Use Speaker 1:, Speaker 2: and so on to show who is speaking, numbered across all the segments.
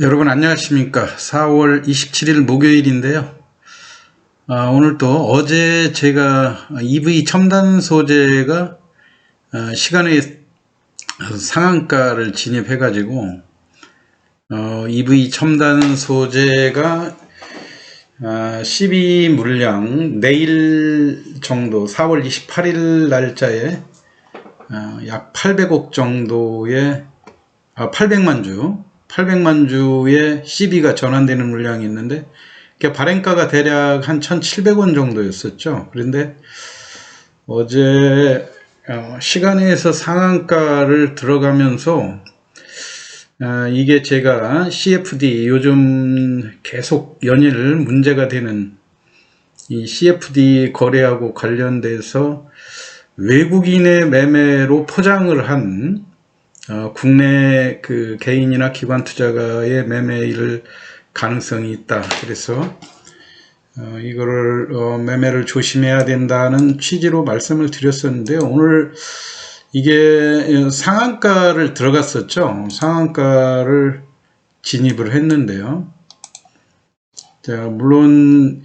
Speaker 1: 여러분 안녕하십니까. 4월 27일 목요일인데요. 오늘 또 어제 제가 EV 첨단 소재가 시간의 상한가를 진입해 가지고 EV 첨단 소재가 12 물량 내일 정도 4월 28일 날짜에 약 800억 정도의 800만 주의 CB가 전환되는 물량이 있는데 발행가가 대략 한 1,700원 정도였었죠. 그런데 어제 시간에서 상한가를 들어가면서 이게 제가 CFD 요즘 계속 연일 문제가 되는 이 CFD 거래하고 관련돼서 외국인의 매매로 포장을 한 국내 그 개인이나 기관 투자가의 매매일 가능성이 있다. 그래서 이거를 매매를 조심해야 된다는 취지로 말씀을 드렸었는데요. 오늘 이게 상한가를 들어갔었죠. 상한가를 진입을 했는데요. 자, 물론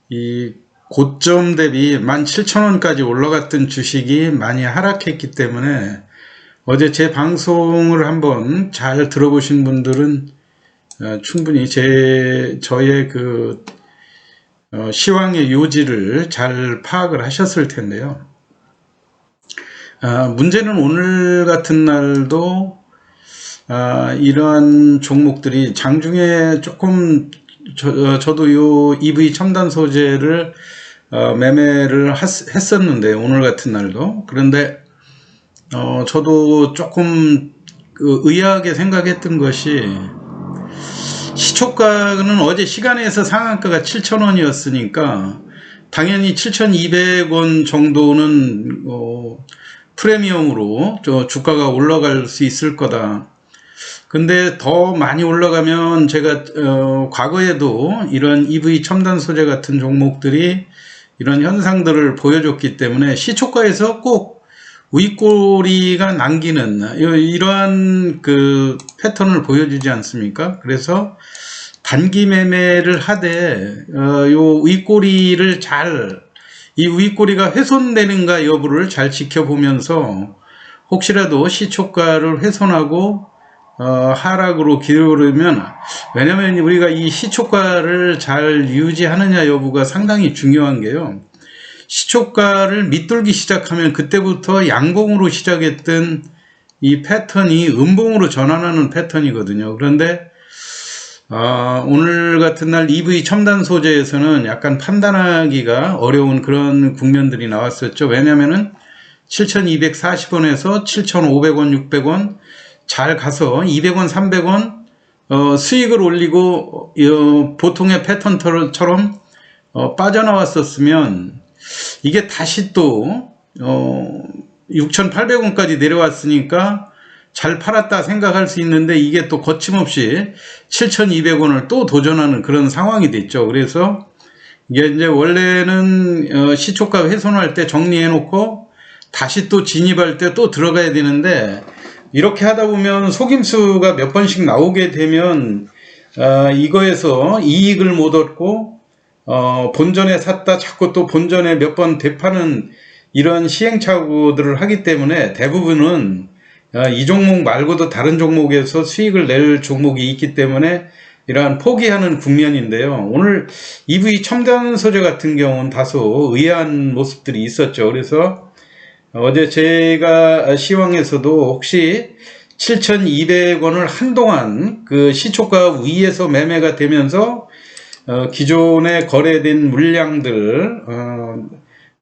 Speaker 1: 이 고점 대비 17,000원까지 올라갔던 주식이 많이 하락했기 때문에 어제 제 방송을 한번 잘 들어보신 분들은 충분히 저의 그 시황의 요지를 잘 파악을 하셨을 텐데요. 문제는 오늘 같은 날도 이러한 종목들이 장중에 조금 저도 요 EV 첨단 소재를 매매를 했었는데 오늘 같은 날도. 그런데 저도 조금 의아하게 생각했던 것이 시초가는 어제 시간에서 상한가가 7,000원이었으니까 당연히 7,200원 정도는 프리미엄으로 주가가 올라갈 수 있을 거다. 근데 더 많이 올라가면 제가 과거에도 이런 EV 첨단 소재 같은 종목들이 이런 현상들을 보여줬기 때문에 시초가에서 꼭 윗꼬리가 남기는 이러한 그 패턴을 보여주지 않습니까? 그래서 단기 매매를 하되 요 윗꼬리를 이 윗꼬리가 훼손되는가 여부를 잘 지켜보면서 혹시라도 시초가를 훼손하고 하락으로 기울으면, 왜냐면 우리가 이 시초가를 잘 유지하느냐 여부가 상당히 중요한 게요. 시초가를 밑돌기 시작하면 그때부터 양봉으로 시작했던 이 패턴이 음봉으로 전환하는 패턴이거든요. 그런데 오늘 같은 날 EV 첨단 소재에서는 약간 판단하기가 어려운 그런 국면들이 나왔었죠. 왜냐면은 7,240원에서 7,500원, 600원 잘 가서 200원, 300원 수익을 올리고 보통의 패턴처럼 빠져나왔었으면 이게 다시 또 6,800원까지 내려왔으니까 잘 팔았다 생각할 수 있는데 이게 또 거침없이 7,200원을 또 도전하는 그런 상황이 됐죠. 그래서 이게 이제 원래는 시초가 훼손할 때 정리해 놓고 다시 또 진입할 때 또 들어가야 되는데, 이렇게 하다 보면 속임수가 몇 번씩 나오게 되면 이거에서 이익을 못 얻고 본전에 샀다 자꾸 또 본전에 몇 번 되파는 이런 시행착오들을 하기 때문에 대부분은 이 종목 말고도 다른 종목에서 수익을 낼 종목이 있기 때문에 이러한 포기하는 국면인데요. 오늘 EV 첨단 소재 같은 경우는 다소 의아한 모습들이 있었죠. 그래서 어제 제가 시황에서도 혹시 7,200원을 한동안 그 시초가 위에서 매매가 되면서 기존에 거래된 물량들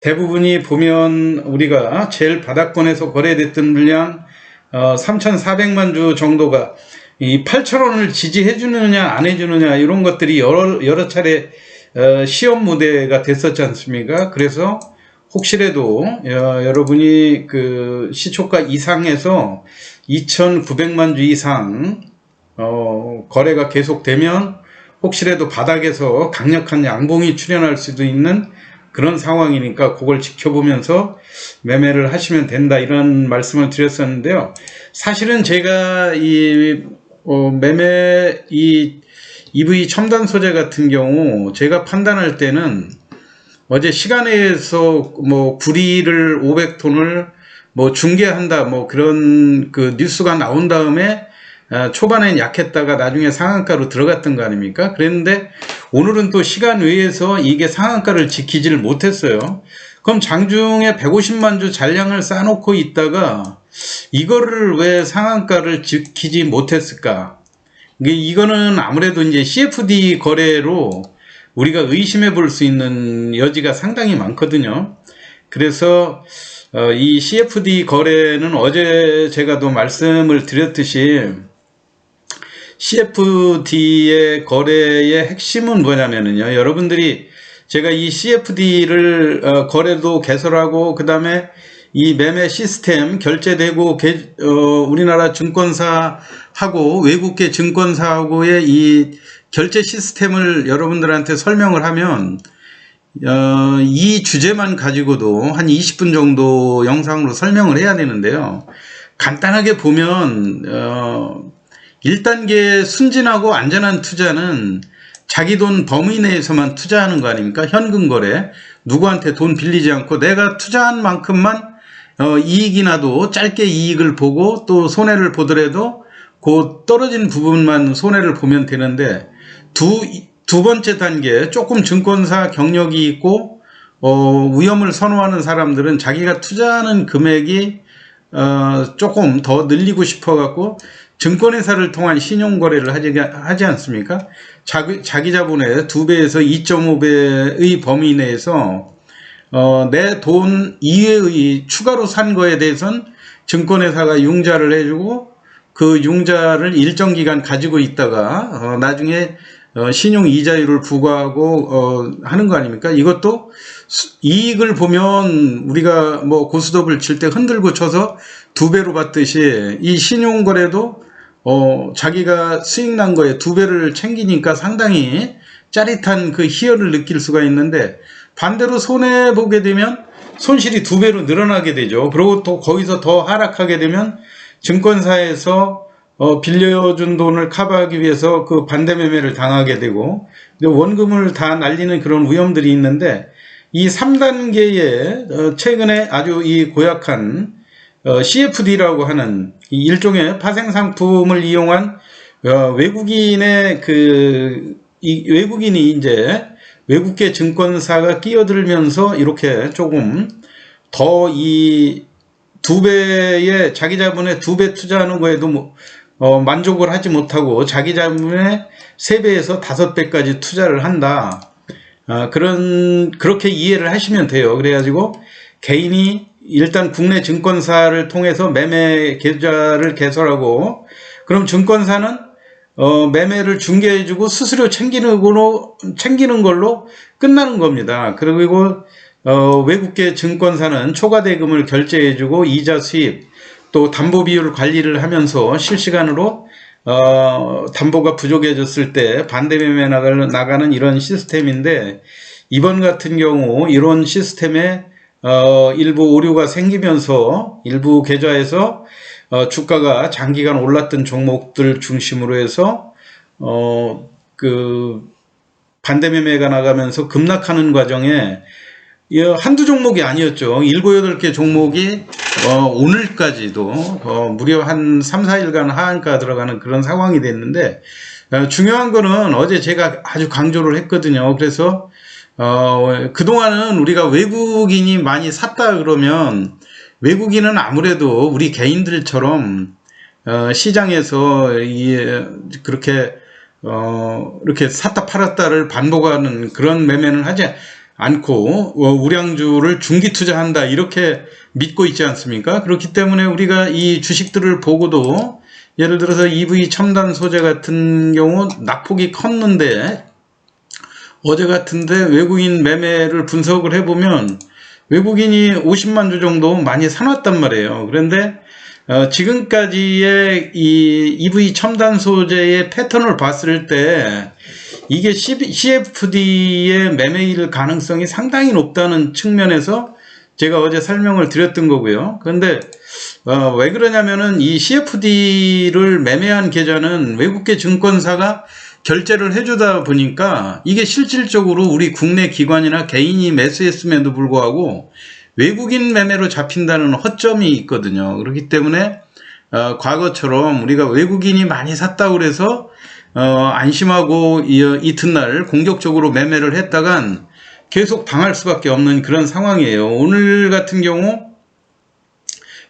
Speaker 1: 대부분이 보면 우리가 제일 바닥권에서 거래됐던 물량 3,400만 주 정도가 이 8,000원을 지지해 주느냐 안 해주느냐 이런 것들이 여러 차례 시험 무대가 됐었지 않습니까? 그래서 혹시라도 여러분이 그 시초가 이상에서 2,900만 주 이상 거래가 계속되면 혹시라도 바닥에서 강력한 양봉이 출현할 수도 있는 그런 상황이니까 그걸 지켜보면서 매매를 하시면 된다, 이런 말씀을 드렸었는데요. 사실은 제가 이 매매 이 EV 첨단 소재 같은 경우 제가 판단할 때는 어제 시간에서 뭐 구리를 500톤을 뭐 중개한다, 뭐 그런 그 뉴스가 나온 다음에 초반엔 약했다가 나중에 상한가로 들어갔던 거 아닙니까? 그랬는데 오늘은 또 시간 외에서 이게 상한가를 지키지를 못했어요. 그럼 장중에 150만 주 잔량을 쌓아놓고 있다가 이거를 왜 상한가를 지키지 못했을까? 이거는 아무래도 이제 CFD 거래로 우리가 의심해 볼 수 있는 여지가 상당히 많거든요. 그래서 이 CFD 거래는 어제 제가 또 말씀을 드렸듯이 CFD의 거래의 핵심은 뭐냐면요, 여러분들이 제가 이 CFD를 거래도 개설하고 그 다음에 이 매매 시스템 결제되고 우리나라 증권사하고 외국계 증권사하고의 이 결제 시스템을 여러분들한테 설명을 하면 이 주제만 가지고도 한 20분 정도 영상으로 설명을 해야 되는데요. 간단하게 보면 1단계 순진하고 안전한 투자는 자기 돈 범위 내에서만 투자하는 거 아닙니까? 현금 거래, 누구한테 돈 빌리지 않고 내가 투자한 만큼만 이익이 나도 짧게 이익을 보고 또 손해를 보더라도 그 떨어진 부분만 손해를 보면 되는데, 두 번째 단계 조금 증권사 경력이 있고 위험을 선호하는 사람들은 자기가 투자하는 금액이 조금 더 늘리고 싶어 갖고 증권회사를 통한 신용거래를 하지 않습니까? 자기 자본의 2배에서 2.5배의 범위 내에서 내 돈 이외의 추가로 산 거에 대해서는 증권회사가 융자를 해주고 그 융자를 일정 기간 가지고 있다가 나중에 신용 이자율을 부과하고 하는 거 아닙니까? 이것도 이익을 보면 우리가 뭐 고스톱을 칠 때 흔들고 쳐서 2배로 받듯이 이 신용거래도 자기가 수익 난 거에 2배를 챙기니까 상당히 짜릿한 그 희열을 느낄 수가 있는데, 반대로 손해보게 되면 손실이 2배로 늘어나게 되죠. 그리고 또 거기서 더 하락하게 되면 증권사에서 빌려준 돈을 커버하기 위해서 그 반대 매매를 당하게 되고 원금을 다 날리는 그런 위험들이 있는데, 이 3단계에 최근에 아주 이 고약한 CFD라고 하는 일종의 파생상품을 이용한 외국인의 외국인이 이제 외국계 증권사가 끼어들면서 이렇게 조금 더 이 2배의 자기 자본에 2배 투자하는 거에도 만족을 하지 못하고 자기 자본의 3배에서 5배까지 투자를 한다. 그렇게 이해를 하시면 돼요. 그래가지고 개인이 일단 국내 증권사를 통해서 매매 계좌를 개설하고, 그럼 증권사는 매매를 중개해주고 수수료 챙기는 걸로 끝나는 겁니다. 그리고 외국계 증권사는 초과대금을 결제해주고 이자 수입, 또 담보 비율 관리를 하면서 실시간으로 담보가 부족해졌을 때 반대 매매 나가는 이런 시스템인데, 이번 같은 경우 이런 시스템에 일부 오류가 생기면서 일부 계좌에서 주가가 장기간 올랐던 종목들 중심으로 해서 그 반대 매매가 나가면서 급락하는 과정에 한두 종목이 아니었죠. 7, 8개 종목이 오늘까지도 무려 한 3, 4일간 하한가 들어가는 그런 상황이 됐는데, 중요한 거는 어제 제가 아주 강조를 했거든요. 그래서 그동안은 우리가 외국인이 많이 샀다 그러면 외국인은 아무래도 우리 개인들처럼 시장에서 그렇게 이렇게 샀다 팔았다를 반복하는 그런 매매는 하지 않고 우량주를 중기 투자한다 이렇게 믿고 있지 않습니까? 그렇기 때문에 우리가 이 주식들을 보고도 예를 들어서 EV 첨단 소재 같은 경우 낙폭이 컸는데, 어제 같은데 외국인 매매를 분석을 해보면 외국인이 50만 주 정도 많이 사놨단 말이에요. 그런데 지금까지의 이 EV 첨단 소재의 패턴을 봤을 때 이게 CFD의 매매일 가능성이 상당히 높다는 측면에서 제가 어제 설명을 드렸던 거고요. 그런데 왜 그러냐면은 이 CFD를 매매한 계좌는 외국계 증권사가 결제를 해주다 보니까 이게 실질적으로 우리 국내 기관이나 개인이 매수했음에도 불구하고 외국인 매매로 잡힌다는 허점이 있거든요. 그렇기 때문에 과거처럼 우리가 외국인이 많이 샀다고 그래서 안심하고 이튿날 공격적으로 매매를 했다간 계속 당할 수밖에 없는 그런 상황이에요. 오늘 같은 경우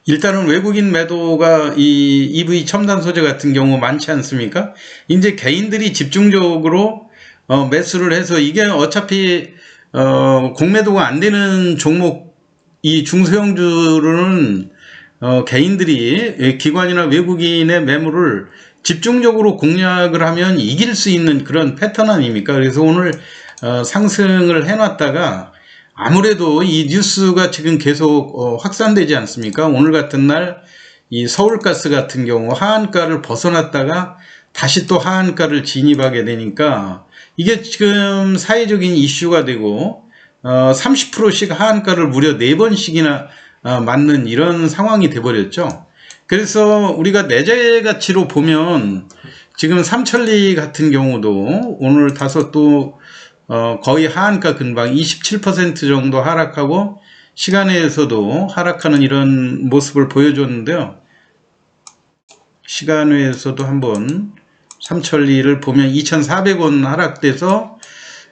Speaker 1: 일단은 외국인 매도가 이 EV 첨단 소재 같은 경우 많지 않습니까? 이제 개인들이 집중적으로 매수를 해서 이게 어차피 공매도가 안 되는 종목 이 중소형주로는 개인들이 기관이나 외국인의 매물을 집중적으로 공략을 하면 이길 수 있는 그런 패턴 아닙니까? 그래서 오늘 상승을 해놨다가 아무래도 이 뉴스가 지금 계속 확산되지 않습니까? 오늘 같은 날 이 서울가스 같은 경우 하한가를 벗어났다가 다시 또 하한가를 진입하게 되니까 이게 지금 사회적인 이슈가 되고 30%씩 하한가를 무려 4번씩이나 맞는 이런 상황이 돼버렸죠. 그래서 우리가 내재 가치로 보면 지금 삼천리 같은 경우도 오늘 다소 또 거의 하한가 근방 27% 정도 하락하고 시간외에서도 하락하는 이런 모습을 보여줬는데요. 시간외에서도 한번 삼천리를 보면 2,400원 하락돼서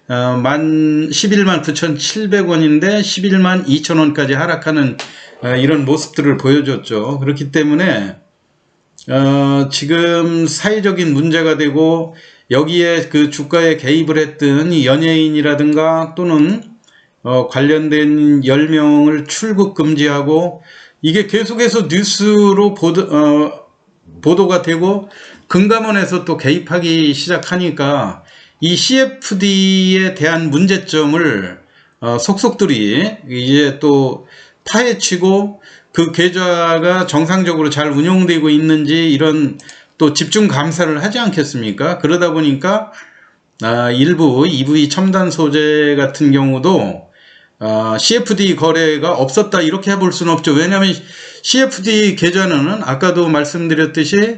Speaker 1: 11만 9,700원인데 11만 2천원까지 하락하는 이런 모습들을 보여줬죠. 그렇기 때문에 지금 사회적인 문제가 되고 여기에 그 주가에 개입을 했던 이 연예인이라든가 또는 관련된 10명을 출국 금지하고 이게 계속해서 뉴스로 보도가 되고 금감원에서 또 개입하기 시작하니까 이 CFD에 대한 문제점을 속속들이 이제 또 파헤치고 그 계좌가 정상적으로 잘 운용되고 있는지 이런 또 집중 감사를 하지 않겠습니까? 그러다 보니까 일부 EV 첨단 소재 같은 경우도 CFD 거래가 없었다 이렇게 해볼 수는 없죠. 왜냐하면 CFD 계좌는 아까도 말씀드렸듯이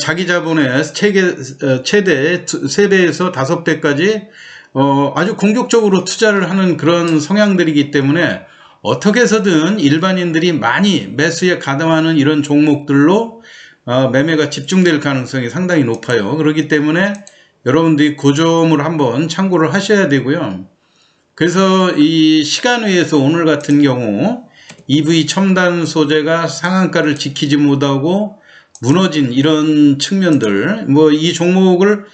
Speaker 1: 자기 자본의 최대 3배에서 5배까지 아주 공격적으로 투자를 하는 그런 성향들이기 때문에 어떻게 해서든 일반인들이 많이 매수에 가담하는 이런 종목들로 매매가 집중될 가능성이 상당히 높아요. 그렇기 때문에 여러분들이 그 점을 한번 참고를 하셔야 되고요. 그래서 이 시간외에서 오늘 같은 경우 EV 첨단 소재가 상한가를 지키지 못하고 무너진 이런 측면들, 뭐 이 종목을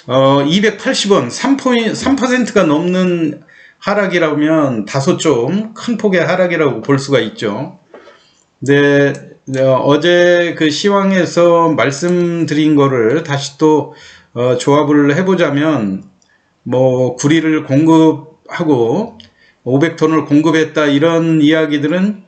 Speaker 1: 280원 3%가 넘는 하락이라면 다소 좀 큰 폭의 하락이라고 볼 수가 있죠. 네, 어제 그 시황에서 말씀드린 거를 다시 또 조합을 해보자면 뭐 구리를 공급하고 500톤을 공급했다 이런 이야기들은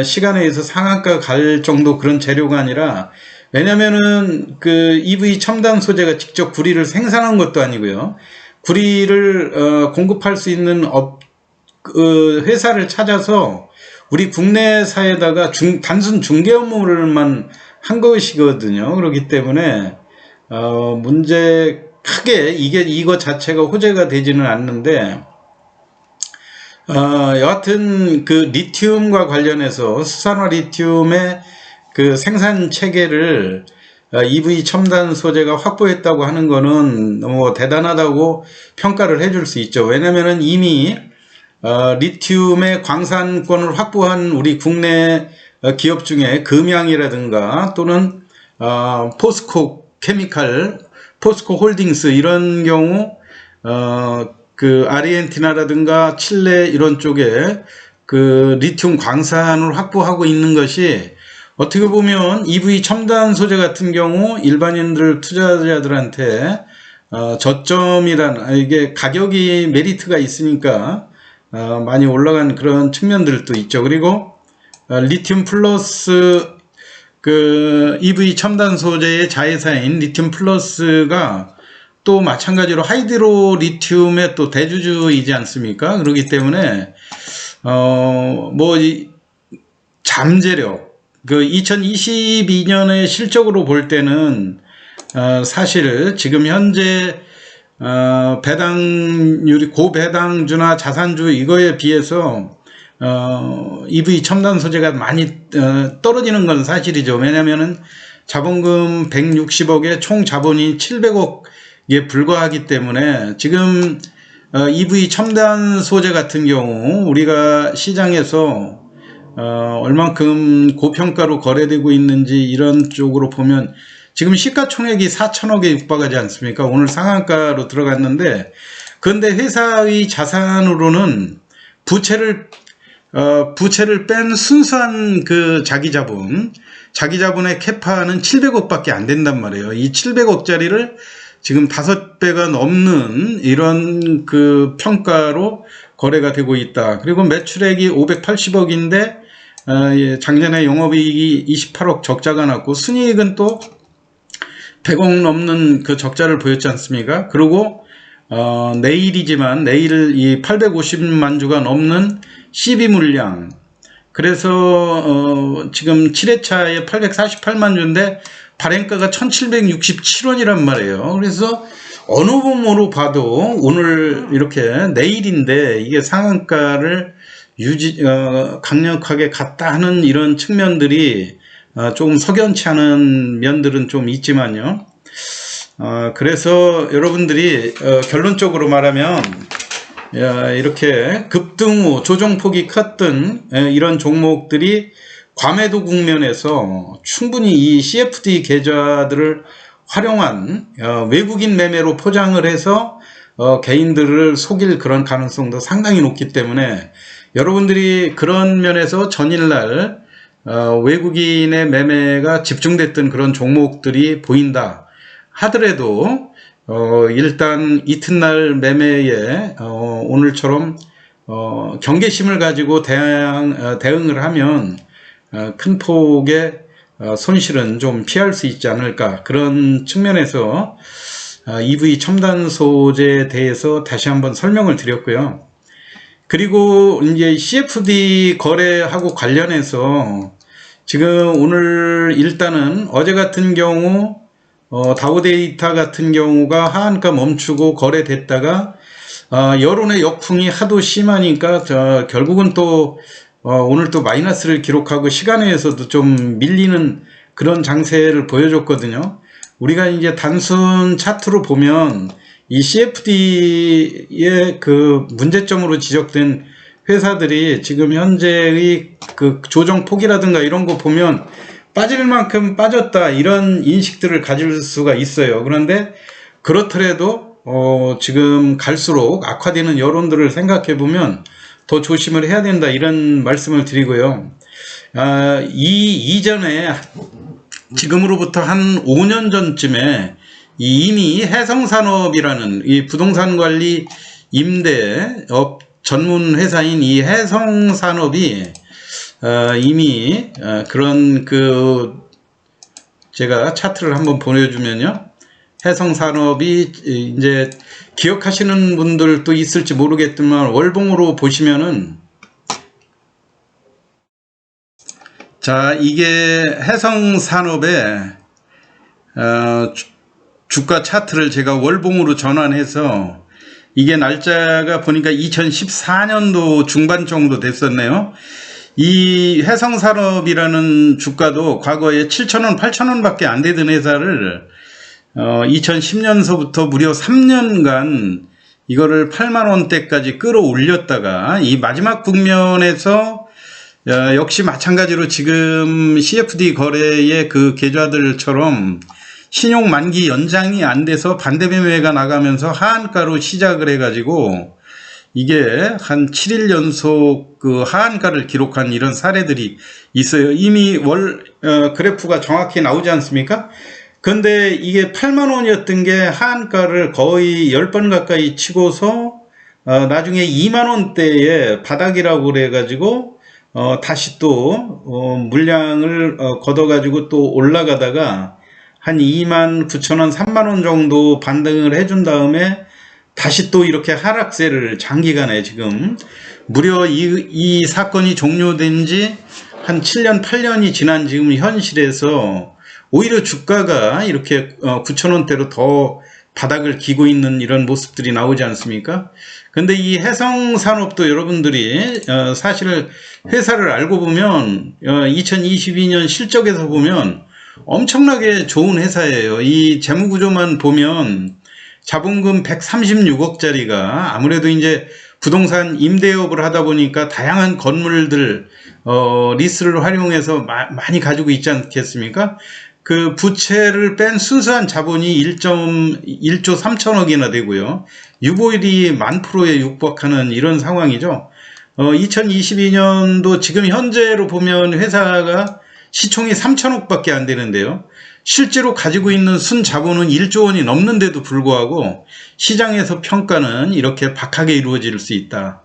Speaker 1: 시간에 의해서 상한가 갈 정도 그런 재료가 아니라, 왜냐면은 그 EV 첨단 소재가 직접 구리를 생산한 것도 아니고요. 구리를 공급할 수 있는 회사를 찾아서 우리 국내사에다가 단순 중개 업무를만 한 것이거든요. 그렇기 때문에 문제 크게 이거 자체가 호재가 되지는 않는데, 여하튼 그 리튬과 관련해서 수산화 리튬의 그 생산 체계를 EV 첨단 소재가 확보했다고 하는 거는 너무 대단하다고 평가를 해줄 수 있죠. 왜냐면은 이미 리튬의 광산권을 확보한 우리 국내 기업 중에 금양이라든가 또는 포스코 케미칼, 포스코 홀딩스 이런 경우 그 아르헨티나라든가 칠레 이런 쪽에 그 리튬 광산을 확보하고 있는 것이 어떻게 보면 EV 첨단 소재 같은 경우 일반인들 투자자들한테 저점이란 이게 가격이 메리트가 있으니까 많이 올라간 그런 측면들도 있죠. 그리고 리튬 플러스 그 EV 첨단 소재의 자회사인 리튬 플러스가 또 마찬가지로 하이드로 리튬의 또 대주주이지 않습니까? 그렇기 때문에 잠재력, 그 2022년의 실적으로 볼 때는 사실 지금 현재 배당률이 고배당주나 자산주 이거에 비해서 EV 첨단 소재가 많이 떨어지는 건 사실이죠. 왜냐면은 자본금 160억에 총 자본이 700억에 불과하기 때문에 지금 EV 첨단 소재 같은 경우 우리가 시장에서 얼만큼 고평가로 거래되고 있는지 이런 쪽으로 보면 지금 시가총액이 4천억에 육박하지 않습니까? 오늘 상한가로 들어갔는데, 그런데 회사의 자산으로는 부채를 뺀 순수한 그 자기자본의 캐파는 700억밖에 안 된단 말이에요. 이 700억짜리를 지금 5배가 넘는 이런 그 평가로 거래가 되고 있다. 그리고 매출액이 580억인데 작년에 영업이익이 28억 적자가 났고 순이익은 또 100억 넘는 그 적자를 보였지 않습니까? 그리고 내일이지만 내일 이 850만 주가 넘는 CB 물량, 그래서 지금 7회차에 848만 주인데 발행가가 1767원이란 말이에요. 그래서 어느 부분으로 봐도 오늘 이렇게 내일인데 이게 상한가를 강력하게 갔다 하는 이런 측면들이 조금 석연치 않은 면들은 좀 있지만요. 그래서 여러분들이 결론적으로 말하면 이렇게 급등 후 조정폭이 컸던 이런 종목들이 과매도 국면에서 충분히 이 CFD 계좌들을 활용한 외국인 매매로 포장을 해서 개인들을 속일 그런 가능성도 상당히 높기 때문에 여러분들이 그런 면에서 전일날 외국인의 매매가 집중됐던 그런 종목들이 보인다 하더라도 일단 이튿날 매매에 오늘처럼 경계심을 가지고 대응을 하면 큰 폭의 손실은 좀 피할 수 있지 않을까, 그런 측면에서 EV 첨단 소재에 대해서 다시 한번 설명을 드렸고요. 그리고 이제 CFD 거래하고 관련해서 지금 오늘 일단은 어제 같은 경우 다우데이터 같은 경우가 하한가 멈추고 거래됐다가 여론의 역풍이 하도 심하니까 결국은 또 오늘 또 마이너스를 기록하고 시간에서도 좀 밀리는 그런 장세를 보여줬거든요. 우리가 이제 단순 차트로 보면 이 CFD의 그 문제점으로 지적된 회사들이 지금 현재의 그 조정폭이라든가 이런 거 보면 빠질 만큼 빠졌다 이런 인식들을 가질 수가 있어요. 그런데 그렇더라도 지금 갈수록 악화되는 여론들을 생각해 보면 더 조심을 해야 된다 이런 말씀을 드리고요. 이전에 지금으로부터 한 5년 전쯤에 이미 해성산업이라는 이 부동산 관리 임대업 전문 회사인 이 해성산업이 이미 그런 제가 차트를 한번 보내주면요, 해성산업이 이제 기억하시는 분들도 있을지 모르겠지만 월봉으로 보시면은, 자, 이게 해성산업의 주가 차트를 제가 월봉으로 전환해서 이게 날짜가 보니까 2014년도 중반 정도 됐었네요. 이 해성산업이라는 주가도 과거에 7,000원, 8,000원 밖에 안 되던 회사를 2010년서부터 무려 3년간 이거를 8만원대까지 끌어올렸다가 이 마지막 국면에서 역시 마찬가지로 지금 CFD 거래의 그 계좌들처럼 신용 만기 연장이 안 돼서 반대 매매가 나가면서 하한가로 시작을 해가지고 이게 한 7일 연속 그 하한가를 기록한 이런 사례들이 있어요. 이미 그래프가 정확히 나오지 않습니까? 근데 이게 8만원이었던 게 하한가를 거의 10번 가까이 치고서 나중에 2만원대에 바닥이라고 그래가지고 다시 또 물량을 걷어가지고 또 올라가다가 한 29,000원, 3만원 정도 반등을 해준 다음에 다시 또 이렇게 하락세를 장기간에 지금 무려 이 사건이 종료된 지 한 7년, 8년이 지난 지금 현실에서 오히려 주가가 이렇게 9,000원대로 더 바닥을 기고 있는 이런 모습들이 나오지 않습니까? 근데 이 해성산업도 여러분들이 사실 회사를 알고 보면 2022년 실적에서 보면 엄청나게 좋은 회사예요. 이 재무구조만 보면 자본금 136억짜리가 아무래도 이제 부동산 임대업을 하다 보니까 다양한 건물들 리스를 활용해서 많이 가지고 있지 않겠습니까? 그 부채를 뺀 순수한 자본이 1조 3천억이나 되고요. 유보율이 10,000%에 육박하는 이런 상황이죠. 2022년도 지금 현재로 보면 회사가 시총이 3천억밖에 안 되는데요. 실제로 가지고 있는 순자본은 1조 원이 넘는데도 불구하고 시장에서 평가는 이렇게 박하게 이루어질 수 있다.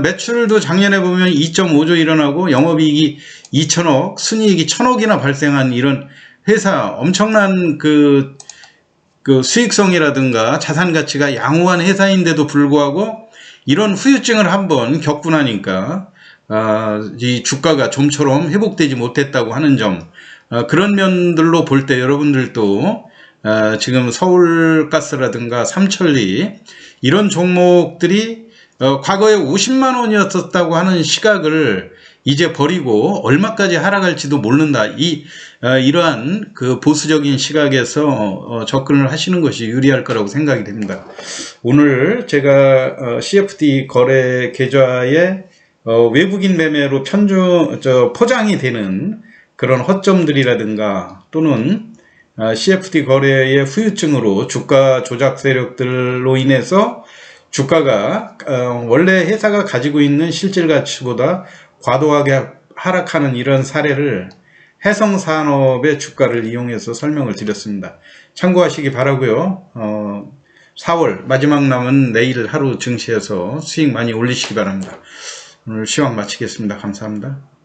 Speaker 1: 매출도 작년에 보면 2.5조 일어나고 영업이익이 2천억, 순이익이 1,000억이나 발생한 이런 회사, 엄청난 그 수익성이라든가 자산 가치가 양호한 회사인데도 불구하고 이런 후유증을 한번 겪고 나니까 이 주가가 좀처럼 회복되지 못했다고 하는 점, 그런 면들로 볼 때 여러분들도 지금 서울가스라든가 삼천리 이런 종목들이 과거에 50만 원이었었다고 하는 시각을 이제 버리고 얼마까지 하락할지도 모른다. 이러한 그 보수적인 시각에서 접근을 하시는 것이 유리할 거라고 생각이 됩니다. 오늘 제가 CFD 거래 계좌에 외국인 매매로 포장이 되는 그런 허점들이라든가 또는 CFD 거래의 후유증으로 주가 조작 세력들로 인해서 주가가 원래 회사가 가지고 있는 실질 가치보다 과도하게 하락하는 이런 사례를 해성산업의 주가를 이용해서 설명을 드렸습니다. 참고하시기 바라고요. 4월 마지막 남은 내일 하루 증시에서 수익 많이 올리시기 바랍니다. 오늘 시황 마치겠습니다. 감사합니다.